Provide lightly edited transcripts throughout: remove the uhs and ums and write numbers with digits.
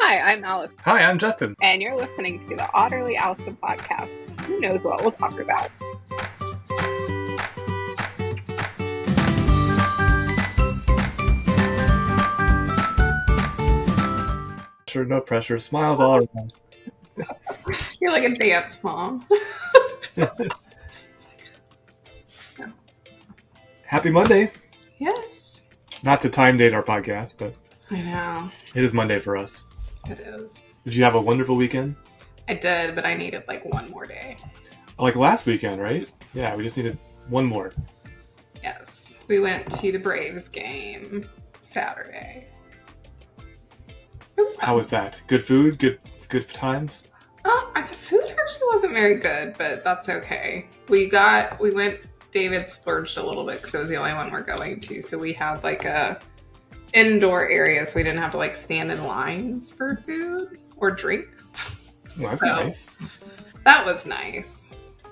Hi, I'm Allison. Hi, I'm Justin. And you're listening to the Otterly Owlsome podcast. Who knows what we'll talk about? Sure, no pressure. Smiles all around. You're like a dance mom. Happy Monday. Yes. Not to time date our podcast, but I know. it is Monday for us. It is. Did you have a wonderful weekend? I did, but I needed like one more day. Like last weekend, right? Yeah, we just needed one more. Yes. We went to the Braves game Saturday. It was fun. How was that? Good food? Good times? The food actually wasn't very good, but that's okay. David splurged a little bit because it was the only one we're going to. So we had like a indoor area, so we didn't have to like stand in lines for food or drinks. Well, that's nice. That was nice.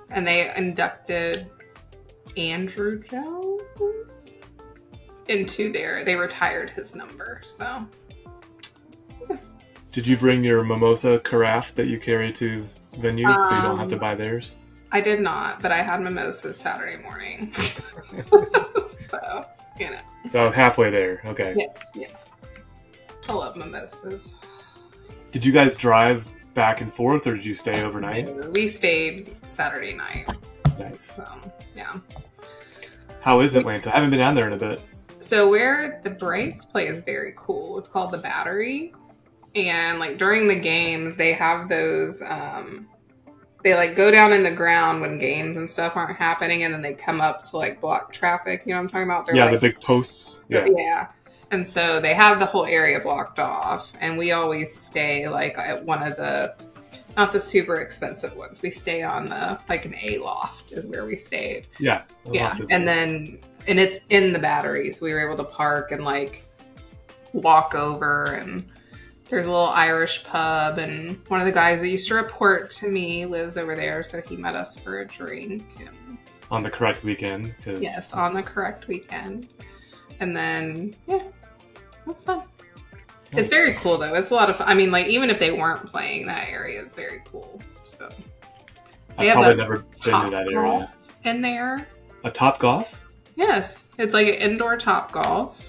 And they inducted Andrew Jones into they retired his number, so. Did you bring your mimosa carafe that you carry to venues so you don't have to buy theirs? I did not, but I had mimosas Saturday morning. So, you know. So halfway there, okay. Yes. I love mimosas. Did you guys drive back and forth, or did you stay overnight? We stayed Saturday night. Nice. So, yeah. How is Atlanta? I haven't been down there in a bit. So where the Braves play is very cool. It's called the Battery. And like during the games, they have those, they like go down in the ground when games and stuff aren't happening, and then they come up to like block traffic. You know what I'm talking about? They're the big posts. Yeah. And so they have the whole area blocked off, and we always stay like at one of the, not the super expensive ones. We stay on the, like an A loft is where we stayed. Yeah. And it's in the Battery, so we were able to park and like walk over, and there's a little Irish pub, and one of the guys that used to report to me lives over there, so he met us for a drink. And on the correct weekend. Yes, on the correct weekend. And then, yeah, it was fun. Nice. It's very cool, though. It's a lot of fun. I mean, like, even if they weren't playing, that area is very cool. So I've probably never been to that area. In there. A Top Golf? Yes. It's like an indoor Top Golf.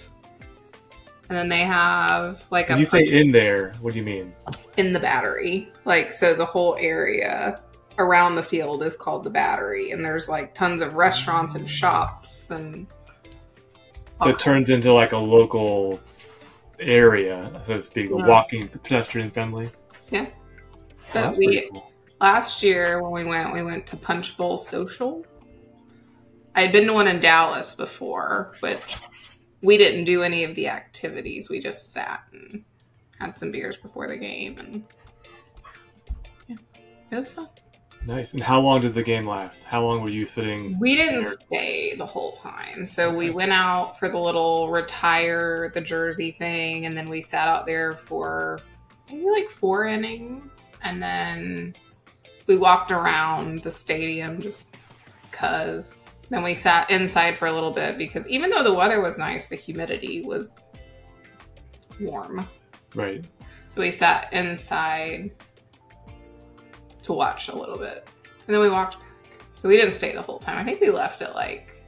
And then they have like When you say in there, what do you mean? In the Battery. Like, so the whole area around the field is called the Battery. And there's like tons of restaurants and shops. And so it turns into like a local area, so to speak, a walking, pedestrian friendly. Yeah. But cool. Last year when we went to Punch Bowl Social. I had been to one in Dallas before, which we didn't do any of the activities. We just sat and had some beers before the game, and yeah, it was fun. Nice. And how long did the game last? How long were you sitting? We didn't stay the whole time. So we went out for the little retire the jersey thing, and then we sat out there for maybe like 4 innings, and then we walked around the stadium just because. Then we sat inside for a little bit because even though the weather was nice, the humidity was warm. Right. So we sat inside to watch a little bit. And then we walked back. So we didn't stay the whole time. I think we left at like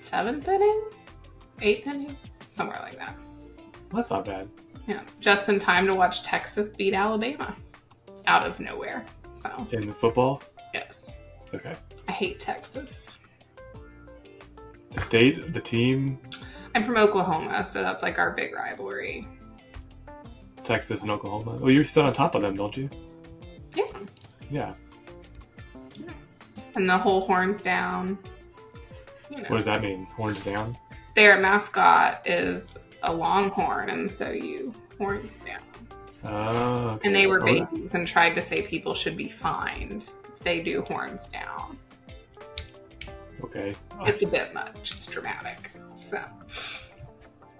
7th inning? 8th inning? Somewhere like that. Well, that's not bad. Yeah. Just in time to watch Texas beat Alabama. Out of nowhere. So. In football? Yes. Okay. I hate Texas. The state? The team? I'm from Oklahoma, so that's like our big rivalry. Texas and Oklahoma. Oh, you're still on top of them, don't you? Yeah. And the whole horns down. You know. What does that mean? Horns down? Their mascot is a longhorn, and so you horns down. Oh, okay. And they were babies and tried to say people should be fined if they do horns down. Okay. It's a bit much. It's dramatic. So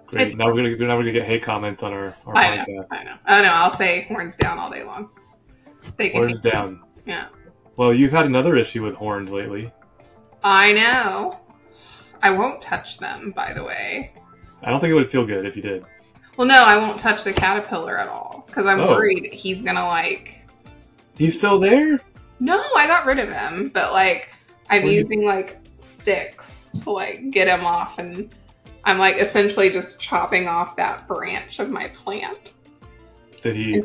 great. Now we're gonna get hate comments on our podcast. I know. Oh no, I'll say horns down all day long. Horns down. Yeah. Well, you've had another issue with horns lately. I know. I won't touch them, by the way. I don't think it would feel good if you did. Well, no, I won't touch the caterpillar at all because I'm worried he's gonna like. He's still there? No, I got rid of him, but like I'm using like sticks to like get him off, and I'm like essentially just chopping off that branch of my plant that he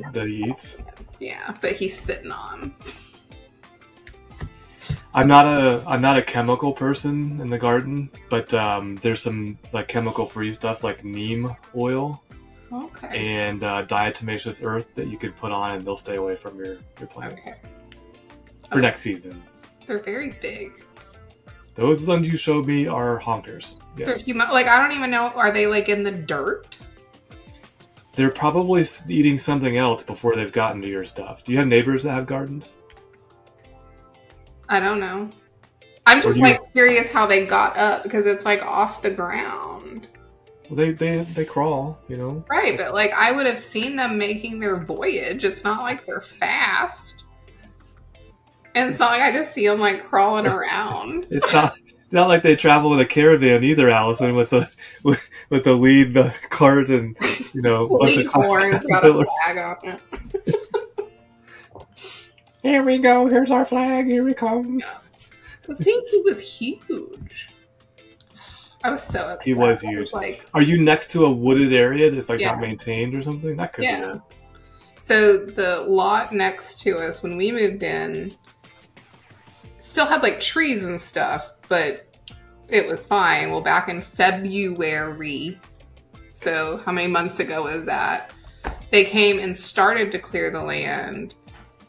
eats. Yeah, but he's sitting on. I'm not a chemical person in the garden, but there's some like chemical free stuff like neem oil. Okay. And diatomaceous earth that you could put on, and they'll stay away from your plants. Okay. For next season. They're very big. Those ones you showed me are honkers. Yes. Like, I don't even know. Are they like in the dirt? They're probably eating something else before they've gotten to your stuff. Do you have neighbors that have gardens? I don't know. I'm just like curious how they got up because it's like off the ground. Well, they crawl, you know. Right, but like I would have seen them making their voyage. It's not like they're fast. And it's not like I just see them like crawling around. It's not like they travel with a caravan either, Allison, with the lead, the cart, and you know, a bunch of horns got a flag on it. Here we go. Here's our flag. Here we come. But see, he was huge. I was so upset. He was huge. Are you next to a wooded area that's like not maintained or something? That could be it. So the lot next to us, when we moved in, still had like trees and stuff, but it was fine. Well, back in February, so how many months ago is that? They came and started to clear the land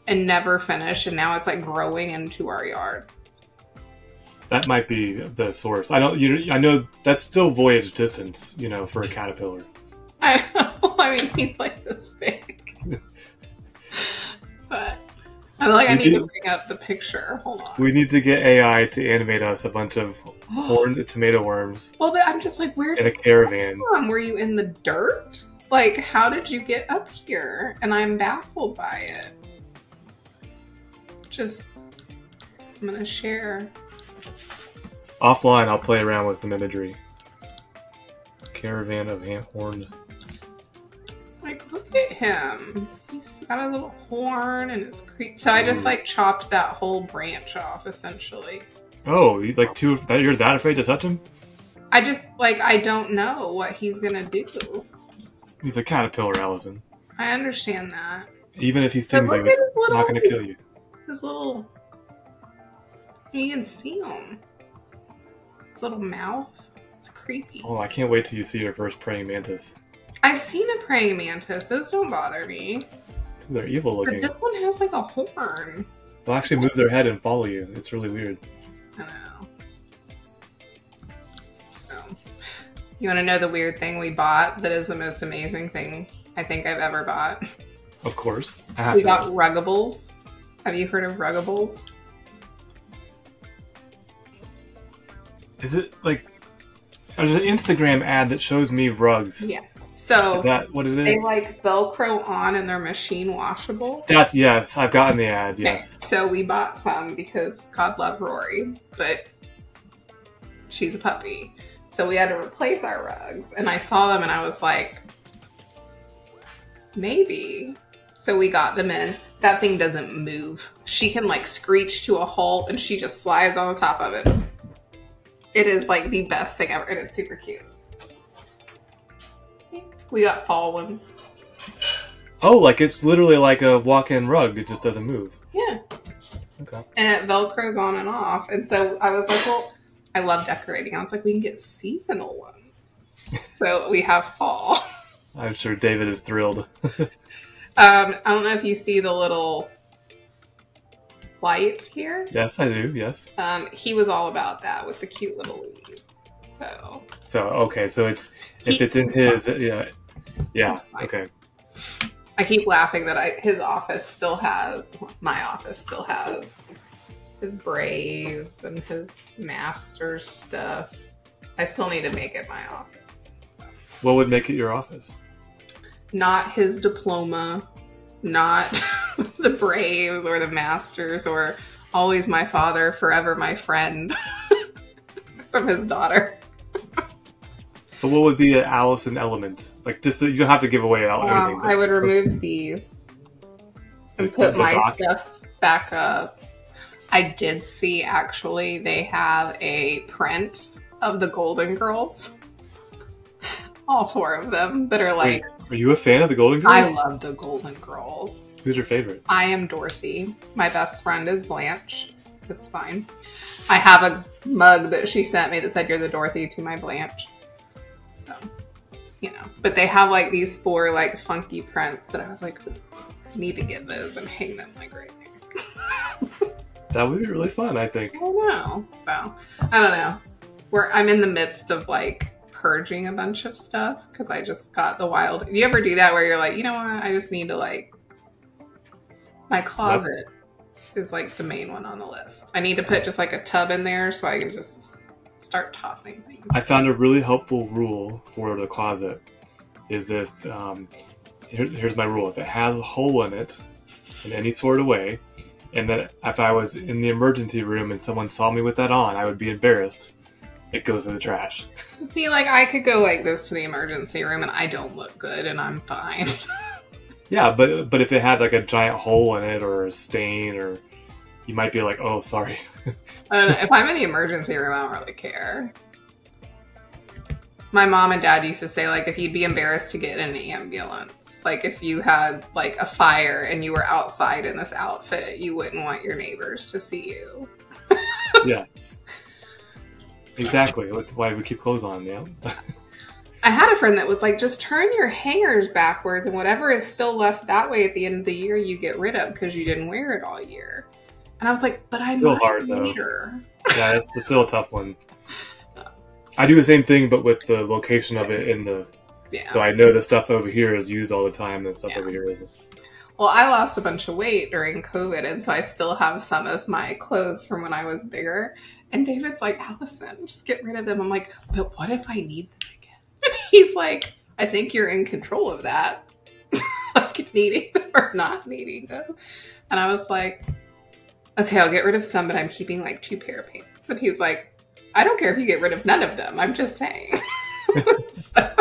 and never finished, and now it's like growing into our yard. That might be the source. I know that's still voyage distance, you know, for a caterpillar. I know. I mean, he's like this big. But I'm like, I need to bring up the picture. Hold on. We need to get AI to animate us a bunch of horned tomato worms. Well, but I'm just like, where in a caravan? Were you in the dirt? Like, how did you get up here? And I'm baffled by it. I'm gonna share. Offline, I'll play around with some imagery. Caravan of horned. Like, look at him. He's got a little horn and it's creepy. So I just like chopped that whole branch off, essentially. Oh, you're that afraid to touch him? I just I don't know what he's gonna do. He's a caterpillar, Allison. I understand that. Even if he stings you, it's not gonna kill you. His little... You can see him. His little mouth. It's creepy. Oh, I can't wait till you see your first praying mantis. I've seen a praying mantis. Those don't bother me. They're evil looking. But this one has like a horn. They'll actually move their head and follow you. It's really weird. I know. So, you want to know the weird thing we bought that is the most amazing thing I think I've ever bought? Of course. We got Ruggables. Have you heard of Ruggables? Is it like... There's an Instagram ad that shows me rugs. Yeah. So is that what it is? They like Velcro on and they're machine washable. Yes, I've gotten the ad, yes. Okay. So we bought some because God love Rory, but she's a puppy. So we had to replace our rugs. And I saw them and I was like, maybe. So we got them in. That thing doesn't move. She can like screech to a halt and she just slides on the top of it. It is like the best thing ever and it's super cute. We got fall ones. Oh, like it's literally like a walk-in rug. It just doesn't move. Yeah. Okay. And it Velcros on and off. And so I was like, well, I love decorating. I was like, we can get seasonal ones. So we have fall. I'm sure David is thrilled. I don't know if you see the little light here. Yes, I do. Yes. He was all about that with the cute little leaves. So okay, so if it's in his yeah okay. I keep laughing that my office still has his Braves and his Masters stuff. I still need to make it my office. What would make it your office? Not his diploma, not the Braves or the Masters or always my father, forever my friend from his daughter. But what would be an Allison element? Like, just you don't have to give away everything. I would remove these and put my stuff back up. I did see, actually, they have a print of the Golden Girls. All 4 of them that are like... Wait, are you a fan of the Golden Girls? I love the Golden Girls. Who's your favorite? I am Dorothy. My best friend is Blanche. It's fine. I have a mug that she sent me that said, "You're the Dorothy to my Blanche." So, you know. But they have like these 4 like funky prints that I was like, I need to get those and hang them like right there. That would be really fun, I think. I don't know. So, I don't know. I'm in the midst of like purging a bunch of stuff because I just got the wild. Do you ever do that where you're like, you know what? I just need to like, my closet is like the main one on the list. I need to put just like a tub in there so I can just start tossing things. I found a really helpful rule for the closet is if, here's my rule. If it has a hole in it in any sort of way, and that if I was in the emergency room and someone saw me with that on, I would be embarrassed. It goes in the trash. See, like I could go like this to the emergency room and I don't look good and I'm fine. Yeah, but if it had like a giant hole in it or a stain, or you might be like, oh, sorry. I don't know. If I'm in the emergency room, I don't really care. My mom and dad used to say, like, if you'd be embarrassed to get in an ambulance, like if you had like a fire and you were outside in this outfit, you wouldn't want your neighbors to see you. Yes. Exactly. That's why we keep clothes on, yeah. I had a friend that was like, just turn your hangers backwards and whatever is still left that way at the end of the year, you get rid of because you didn't wear it all year. And I was like, but I'm still not hard though. sure. Yeah, it's still a tough one. I do the same thing, but with the location of it in the... Yeah. So I know the stuff over here is used all the time, and the stuff over here isn't. Well, I lost a bunch of weight during COVID, and so I still have some of my clothes from when I was bigger. And David's like, Allison, just get rid of them. I'm like, but what if I need them again? And he's like, I think you're in control of that. Like needing them or not needing them. And I was like, okay, I'll get rid of some, but I'm keeping like 2 pair of pants. And he's like, I don't care if you get rid of none of them. I'm just saying. So.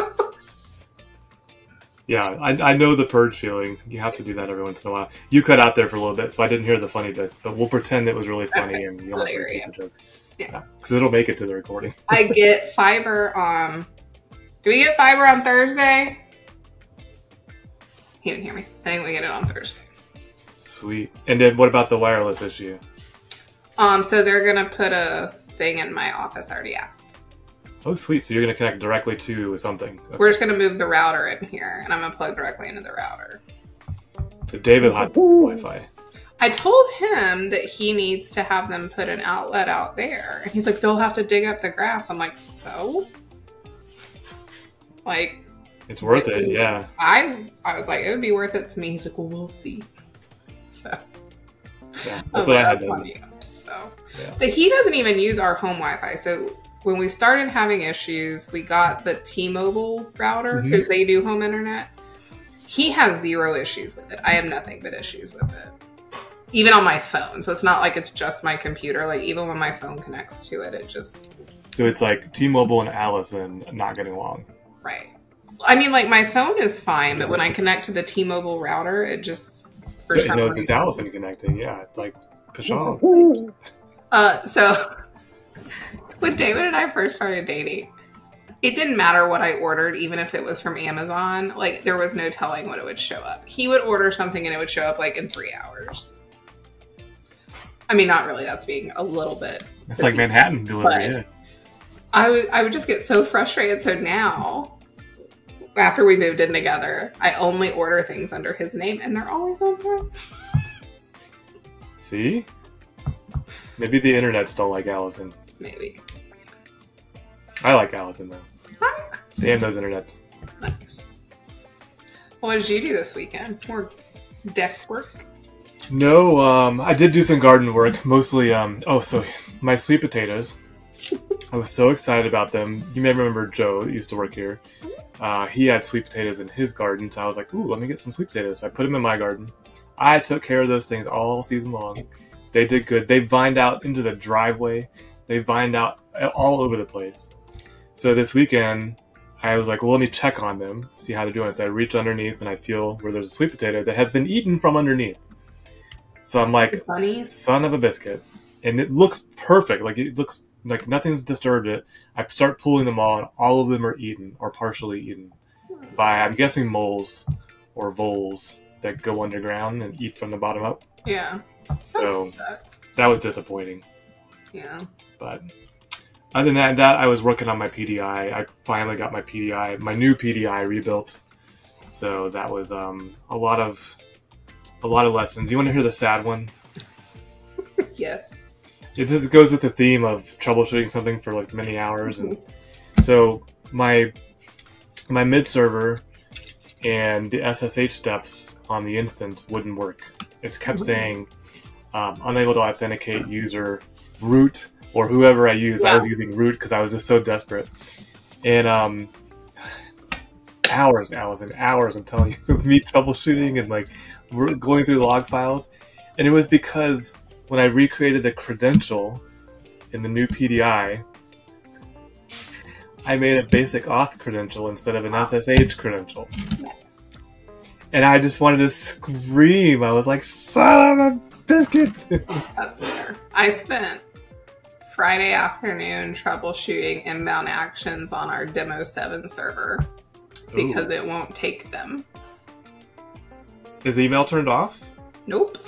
Yeah, I know the purge feeling. You have to do that every once in a while. You cut out there for a little bit, so I didn't hear the funny bits, but we'll pretend it was really funny and you don't repeat the joke. Yeah. Because it'll make it to the recording. I get fiber on... Do we get fiber on Thursday? He didn't hear me. I think we get it on Thursday. Sweet. And then what about the wireless issue? So they're going to put a thing in my office. I already asked. Oh, sweet. So you're going to connect directly to something. Okay. We're just going to move the router in here, and I'm going to plug directly into the router. So David had Wi-Fi. I told him that he needs to have them put an outlet out there. And he's like, they'll have to dig up the grass. I'm like, so? Like... It's worth it, yeah. I was like, it would be worth it to me. He's like, well, we'll see. So... Yeah, that's what I had done. So. Yeah. But he doesn't even use our home Wi-Fi, so... When we started having issues, we got the T-Mobile router because they do home internet. He has 0 issues with it. I have nothing but issues with it. Even on my phone. So it's not like it's just my computer. Like even when my phone connects to it, it just... So it's like T-Mobile and Allison not getting along. Right. I mean, like my phone is fine, but when I connect to the T-Mobile router, it just... For some reason, it's Allison connecting. Yeah, it's like Pashon. So... When David and I first started dating, it didn't matter what I ordered, even if it was from Amazon. Like, there was no telling when it would show up. He would order something and it would show up, like, in 3 hours. I mean, not really. That's being a little bit... It's like Manhattan delivery, yeah. I would just get so frustrated. So now, after we moved in together, I only order things under his name, and they're always on time. See? Maybe the internets don't like Allison. Maybe. I like Allison, though. Huh? Damn those internets. Nice. Well, what did you do this weekend? More deck work? No, I did do some garden work. Mostly, so my sweet potatoes. I was so excited about them. You may remember Joe that used to work here. He had sweet potatoes in his garden, so I was like, ooh, let me get some sweet potatoes. So I put them in my garden. I took care of those things all season long. They did good. They vined out into the driveway. They vined out all over the place. So this weekend, I was like, well, let me check on them, see how they're doing. So I reach underneath and I feel where there's a sweet potato that has been eaten from underneath. So I'm like, son of a biscuit. And it looks perfect. Like, it looks like nothing's disturbed it. I start pulling them all, and all of them are eaten or partially eaten by, I'm guessing, moles or voles that go underground and eat from the bottom up. Yeah. So that was disappointing. Yeah. But other than that, I was working on my PDI. I finally got my PDI, my new PDI rebuilt. So that was a lot of lessons. You want to hear the sad one? Yes. It just goes with the theme of troubleshooting something for like many hours, and so my mid server and the SSH steps on the instance wouldn't work. It's kept saying unable to authenticate user root or whoever I used. Yeah. I was using root because I was just so desperate. And hours, Allison, hours, I'm telling you, of me troubleshooting and like going through the log files. And it was because when I recreated the credential in the new PDI, I made a basic auth credential instead of an SSH credential. Yes. And I just wanted to scream. I was like, son of a biscuit! That's fair. I spent Friday afternoon troubleshooting inbound actions on our Demo 7 server because it won't take them. Is email turned off? Nope.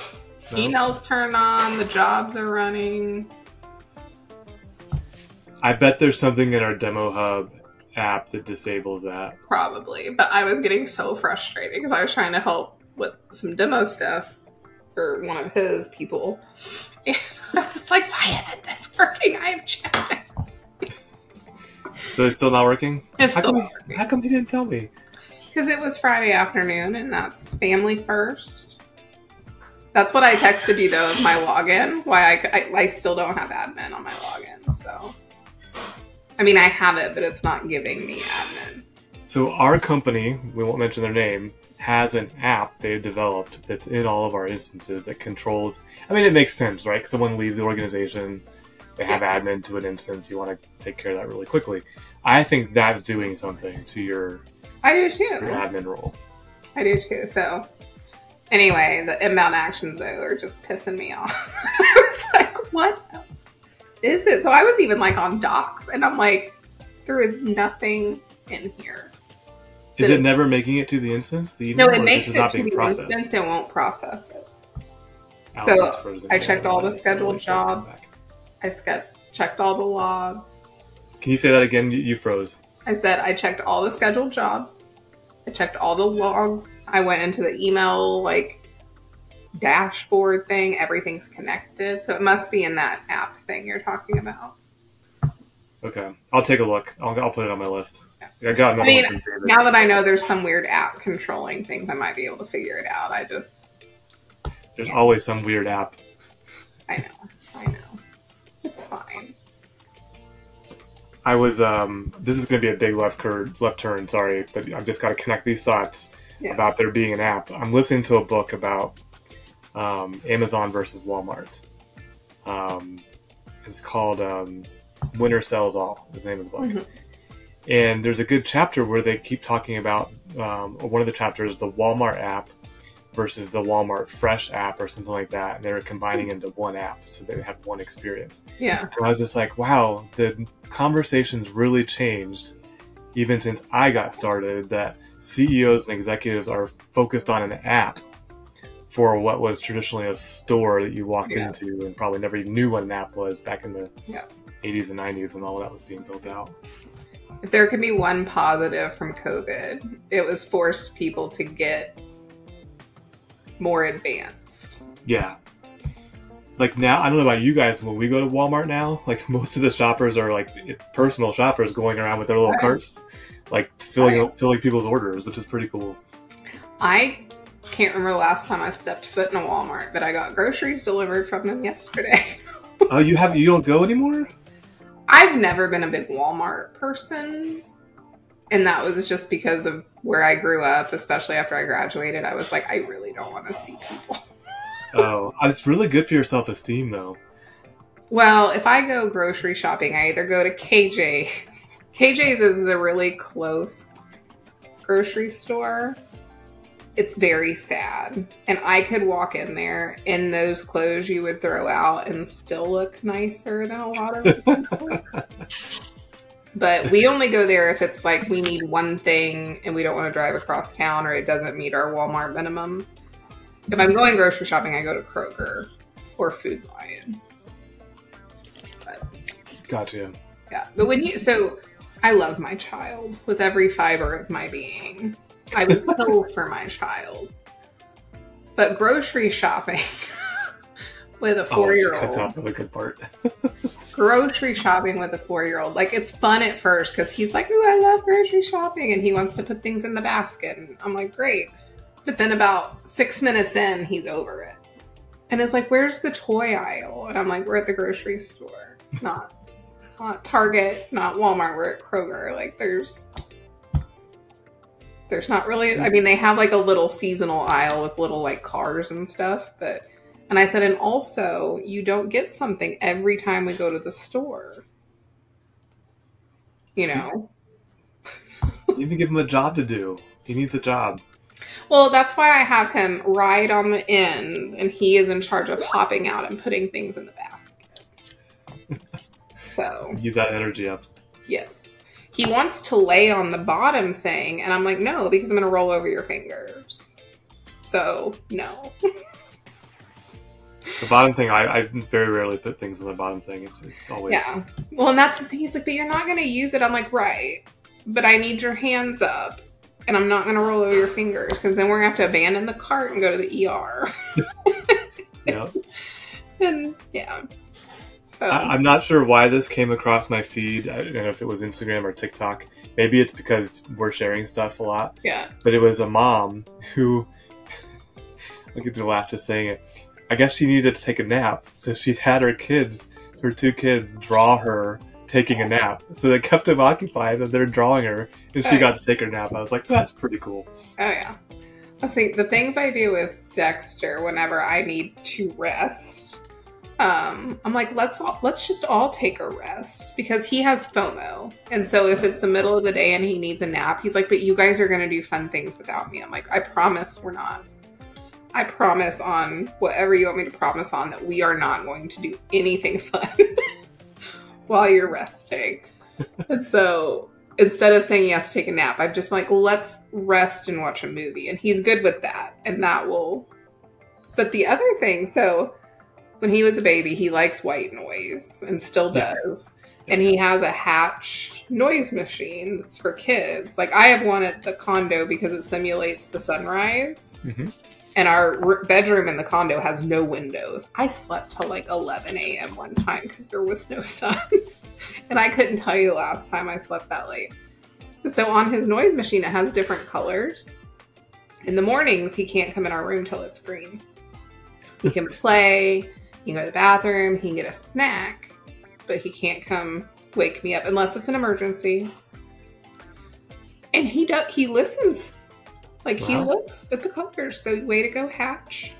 No. Email's turned on. The jobs are running. I bet there's something in our Demo Hub app that disables that. Probably. But I was getting so frustrated because I was trying to help with some demo stuff for one of his people. And I was like, why isn't this working? I have checked it. So it's still not working? It's still not working. How come he didn't tell me? Because it was Friday afternoon and that's family first. That's what I texted you, though, of my login. Why I still don't have admin on my login, so. I mean, I have it, but it's not giving me admin. So our company, we won't mention their name, has an app they've developed that's in all of our instances that controls. I mean, it makes sense, right? Someone leaves the organization, they have admin to an instance, you want to take care of that really quickly. I think that's doing something to your admin role. I do too, so. Anyway, the inbound actions, though, are just pissing me off. I was like, what else is it? So I was even, like, on docs, and I'm like, there is nothing in here. Is it never making it to the instance? The email, no, it makes it to the instance. It won't process it. So I checked all the scheduled jobs. I checked all the logs. Can you say that again? You froze. I said I checked all the scheduled jobs. I checked all the logs. I went into the email, like, dashboard thing. Everything's connected. So it must be in that app thing you're talking about. Okay. I'll take a look. I'll put it on my list. Yeah. I got another one. Now that I know there's some weird app controlling things, I might be able to figure it out. There's always some weird app. I know. It's fine. I was, this is going to be a big left turn, sorry, but I've just got to connect these thoughts about there being an app. I'm listening to a book about Amazon versus Walmart. It's called Winner Sells All, is the name of the book. Mm-hmm. And there's a good chapter where they keep talking about, one of the chapters, the Walmart app versus the Walmart Fresh app or something like that. And they were combining into one app so they have one experience. Yeah. And I was just like, wow, the conversations really changed even since I got started, that CEOs and executives are focused on an app for what was traditionally a store that you walked into and probably never even knew what an app was back in the 80s and 90s when all that was being built out. If there could be one positive from COVID, it was forced people to get more advanced. Yeah. Like now, I don't know about you guys, when we go to Walmart now, like most of the shoppers are like personal shoppers going around with their little carts, like filling people's orders, which is pretty cool. I can't remember the last time I stepped foot in a Walmart, but I got groceries delivered from them yesterday. Oh, you don't go anymore? I've never been a big Walmart person. And that was just because of where I grew up, especially after I graduated. I was like, I really don't want to see people. Oh, it's really good for your self-esteem, though. Well, if I go grocery shopping, I either go to KJ's, KJ's is the really close grocery store. It's very sad. And I could walk in there in those clothes you would throw out and still look nicer than a lot of people. But we only go there if it's like we need one thing and we don't want to drive across town or it doesn't meet our Walmart minimum. If I'm going grocery shopping, I go to Kroger or Food Lion. But, Gotcha. yeah. But so I love my child with every fiber of my being. I would kill for my child. But grocery shopping with a 4-year-old. Cuts out for the good part. Grocery shopping with a 4-year-old. Like, it's fun at first because he's like, ooh, I love grocery shopping. And he wants to put things in the basket. And I'm like, great. But then about 6 minutes in, he's over it. And it's like, where's the toy aisle? And I'm like, we're at the grocery store. Not Target, not Walmart. We're at Kroger. Like, there's not really, I mean, they have like a little seasonal aisle with little like cars and stuff, and I said, and also you don't get something every time we go to the store, you know? You need to give him a job to do. He needs a job. Well, that's why I have him ride on the end and he is in charge of hopping out and putting things in the basket. So. Use that energy up. Yes. He wants to lay on the bottom thing, and I'm like, no, because I'm going to roll over your fingers. So, no. The bottom thing, I very rarely put things on the bottom thing. It's always... Yeah. Well, and that's the thing. He's like, but you're not going to use it. I'm like, right. But I need your hands up, and I'm not going to roll over your fingers, because then we're going to have to abandon the cart and go to the ER. Yeah. And, yeah. I'm not sure why this came across my feed. I don't know if it was Instagram or TikTok. Maybe it's because we're sharing stuff a lot. Yeah. But it was a mom who, I get to laugh just saying it. I guess she needed to take a nap. So she had her 2 kids, draw her taking a nap. So they kept them occupied and they're drawing her. And she got to take her nap. I was like, that's pretty cool. Oh, yeah. Let's see. The things I do with Dexter whenever I need to rest... I'm like, let's just all take a rest because he has FOMO. And so if it's the middle of the day and he needs a nap, he's like, but you guys are going to do fun things without me. I'm like, I promise we're not. I promise on whatever you want me to promise on that we are not going to do anything fun while you're resting. And so instead of saying yes, take a nap, I'm just like, let's rest and watch a movie. And he's good with that. And that will, but the other thing, so when he was a baby, he likes white noise and still does. Yeah. And he has a Hatch noise machine that's for kids. Like, I have one at the condo because it simulates the sunrise. Mm-hmm. And our bedroom in the condo has no windows. I slept till like 11 a.m. one time because there was no sun. And I couldn't tell you the last time I slept that late. And so on his noise machine, it has different colors. In the mornings, he can't come in our room till it's green. He can play... He can go to the bathroom, he can get a snack, but he can't come wake me up unless it's an emergency. And he listens. Like, wow. He looks at the colors. So way to go, Hatch.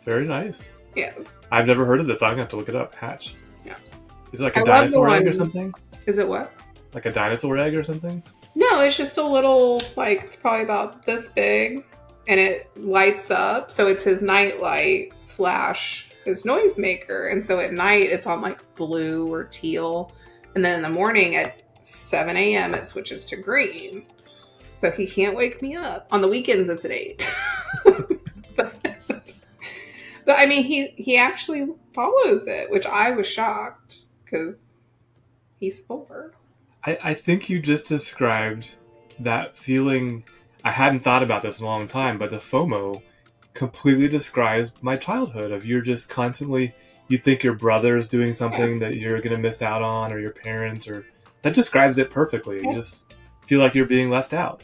Very nice. Yes. I've never heard of this. I'm going to have to look it up. Hatch. Yeah. Is it like a dinosaur egg or something? Is it what? Like a dinosaur egg or something? No, it's just a little, like, it's probably about this big. And it lights up. So it's his night light / his noisemaker. And so at night it's on like blue or teal. And then in the morning at 7 a.m. it switches to green. So he can't wake me up. On the weekends it's at 8. but I mean, he actually follows it, which I was shocked because he's 4. I think you just described that feeling. I hadn't thought about this in a long time, but the FOMO completely describes my childhood of you're just constantly, you think your brother is doing something that you're going to miss out on, or your parents, or that describes it perfectly. You just feel like you're being left out.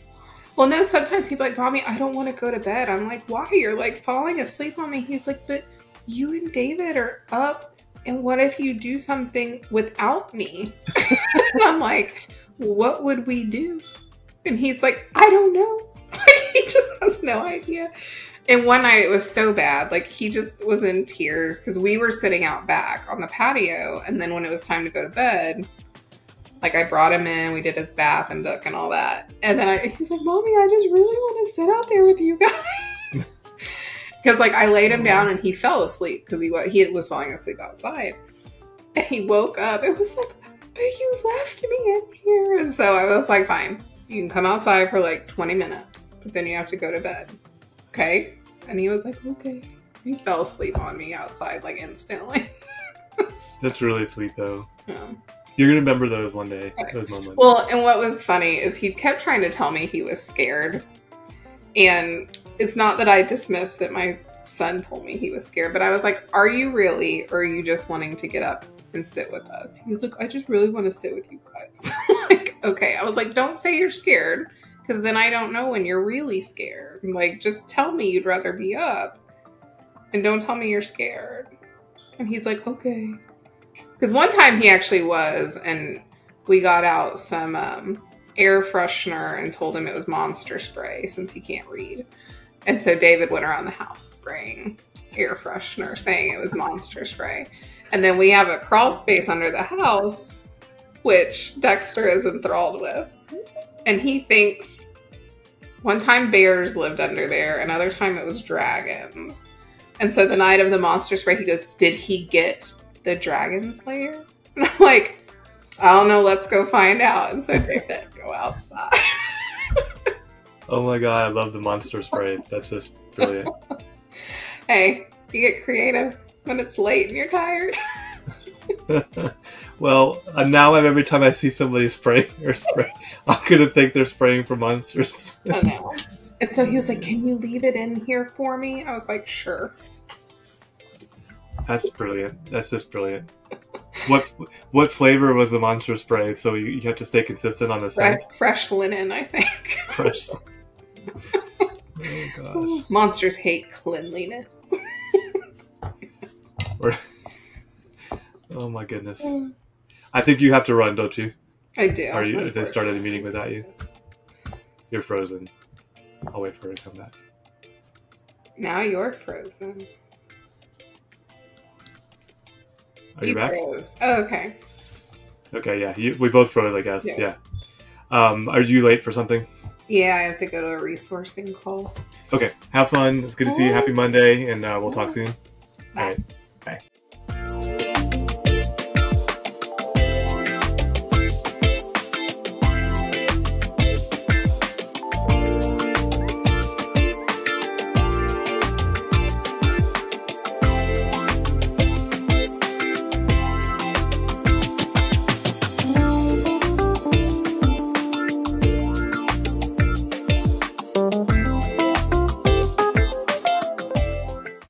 Well, no, sometimes people are like, Mommy, I don't want to go to bed. I'm like, why? You're like falling asleep on me. He's like, but you and David are up. And what if you do something without me? And I'm like, what would we do? And he's like, I don't know. He just has no idea. And one night it was so bad. Like, he just was in tears because we were sitting out back on the patio. And then when it was time to go to bed, Like, I brought him in, we did his bath and book and all that. And then he was like, Mommy, I just really want to sit out there with you guys. Because, like, I laid him down and he fell asleep because he was falling asleep outside. And he woke up. It was like, but you left me in here. And so I was like, fine, you can come outside for like 20 minutes, but then you have to go to bed. Okay? And he was like, okay. He fell asleep on me outside, like, instantly. That's really sweet, though. Yeah. You're going to remember those one day, those moments. Well, and what was funny is he kept trying to tell me he was scared. And it's not that I dismissed that my son told me he was scared, but I was like, are you really, or are you just wanting to get up and sit with us? He was like, I just really want to sit with you guys. Like, okay. I was like, don't say you're scared, because then I don't know when you're really scared. Like, just tell me you'd rather be up, and don't tell me you're scared. And he's like, okay. Because one time he actually was, and we got out some air freshener and told him it was Monster Spray since he can't read. And so David went around the house spraying air freshener, saying it was Monster Spray. And then we have a crawl space under the house, which Dexter is enthralled with. And he thinks one time bears lived under there, another time it was dragons. And so the night of the Monster Spray, he goes, did he get the dragon's lair? And I'm like, I don't know, let's go find out. And so they said, go outside. Oh my god, I love the Monster Spray. That's just brilliant. Hey, you get creative when it's late and you're tired. Well, now every time I see somebody spray, I'm going to think they're spraying for monsters. I know. And so he was like, can you leave it in here for me? I was like, sure. That's brilliant. That's just brilliant. What flavor was the Monster Spray? So you have to stay consistent on the scent? Fresh linen, I think. Fresh. Oh, gosh. Monsters hate cleanliness. Oh, my goodness. I think you have to run, don't you? I do. Or if they started a meeting without you? You're frozen. I'll wait for her to come back. Now you're frozen. Are you back? Froze. Oh, okay. Okay, yeah. We both froze, I guess. Yes. Yeah. Are you late for something? Yeah, I have to go to a resourcing call. Okay. Have fun. It's good to see you. Happy Monday, and we'll talk soon. Bye. All right.